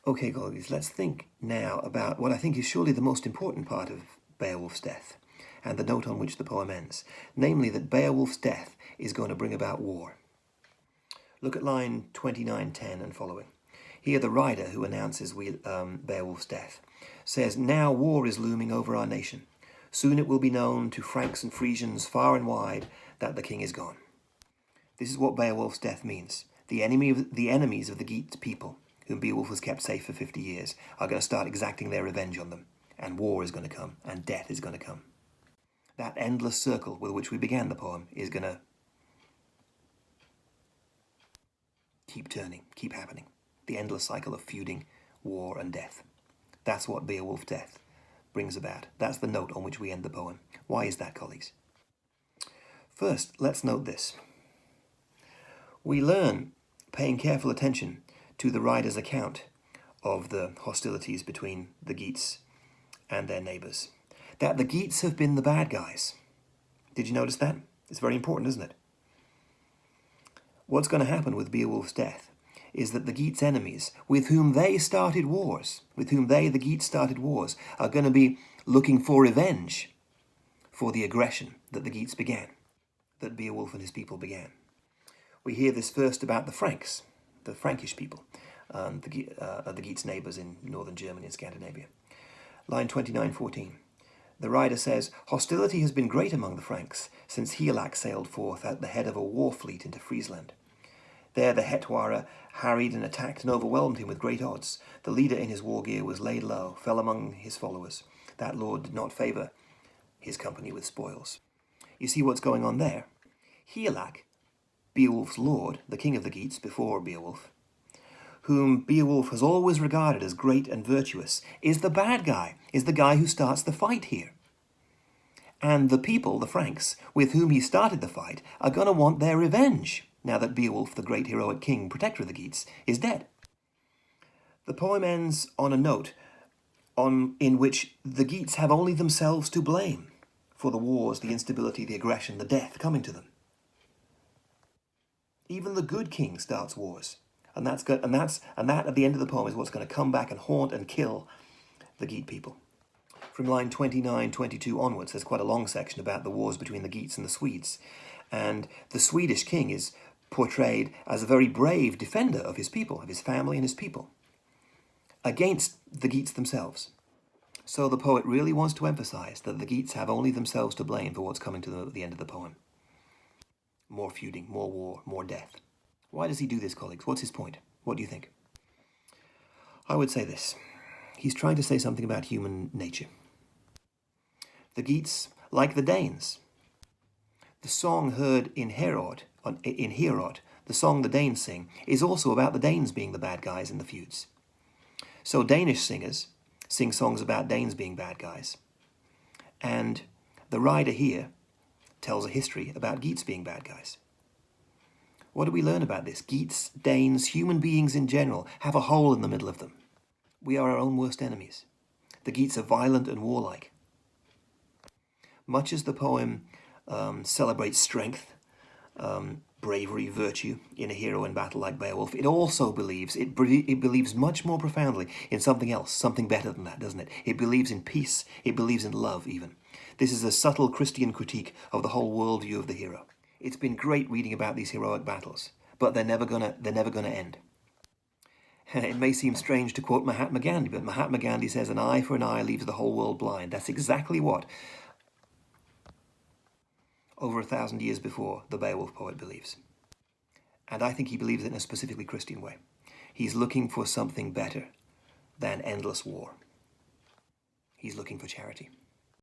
Okay, colleagues, let's think now about what I think is surely the most important part of Beowulf's death, and the note on which the poem ends, namely that Beowulf's death is going to bring about war. Look at line 29:10 and following. Here the rider who announces Beowulf's death says, "Now war is looming over our nation. Soon it will be known to Franks and Frisians far and wide that the king is gone." This is what Beowulf's death means. The enemies of the Geat people, whom Beowulf has kept safe for 50 years, are going to start exacting their revenge on them. And war is going to come, and death is going to come. That endless circle with which we began the poem is going to keep turning, keep happening. The endless cycle of feuding, war, and death. That's what Beowulf's death brings about. That's the note on which we end the poem. Why is that, colleagues? First, let's note this. We learn, paying careful attention to the rider's account of the hostilities between the Geats and their neighbours, that the Geats have been the bad guys. Did you notice that? It's very important, isn't it? What's going to happen with Beowulf's death is that the Geats' enemies, with whom they started wars, with whom the Geats started wars, are going to be looking for revenge for the aggression that the Geats began, that Beowulf and his people began. We hear this first about the Franks, the Frankish people, the Geats' neighbours in northern Germany and Scandinavia. Line 29:14. The rider says, "Hostility has been great among the Franks since Hygelac sailed forth at the head of a war fleet into Friesland. There the Hetwara harried and attacked and overwhelmed him with great odds. The leader in his war gear was laid low, fell among his followers. That lord did not favour his company with spoils." You see what's going on there? Hygelac, Beowulf's lord, the king of the Geats before Beowulf, whom Beowulf has always regarded as great and virtuous, is the bad guy, is the guy who starts the fight here. And the people, the Franks, with whom he started the fight, are going to want their revenge, now that Beowulf, the great heroic king, protector of the Geats, is dead. The poem ends on a note in which the Geats have only themselves to blame for the wars, the instability, the aggression, the death coming to them. Even the good king starts wars. And that at the end of the poem is what's going to come back and haunt and kill the Geat people. From line 29-22 onwards, there's quite a long section about the wars between the Geats and the Swedes. And the Swedish king is portrayed as a very brave defender of his people, of his family and his people, against the Geats themselves. So the poet really wants to emphasize that the Geats have only themselves to blame for what's coming to them at the end of the poem. More feuding, more war, more death. Why does he do this, colleagues? What's his point? What do you think? I would say this. He's trying to say something about human nature. The Geats, like the Danes. The song heard in Heorot, the song the Danes sing, is also about the Danes being the bad guys in the feuds. So Danish singers sing songs about Danes being bad guys. And the rider here tells a history about Geats being bad guys. What do we learn about this? Geats, Danes, human beings in general, have a hole in the middle of them. We are our own worst enemies. The Geats are violent and warlike. Much as the poem celebrates strength, bravery, virtue in a hero in battle like Beowulf, it also believes, it believes much more profoundly in something else, something better than that, doesn't it? It believes in peace, it believes in love even. This is a subtle Christian critique of the whole worldview of the hero. It's been great reading about these heroic battles, but they're never gonna end. It may seem strange to quote Mahatma Gandhi, but Mahatma Gandhi says an eye for an eye leaves the whole world blind. That's exactly what, over 1,000 years before, the Beowulf poet believes. And I think he believes it in a specifically Christian way. He's looking for something better than endless war. He's looking for charity.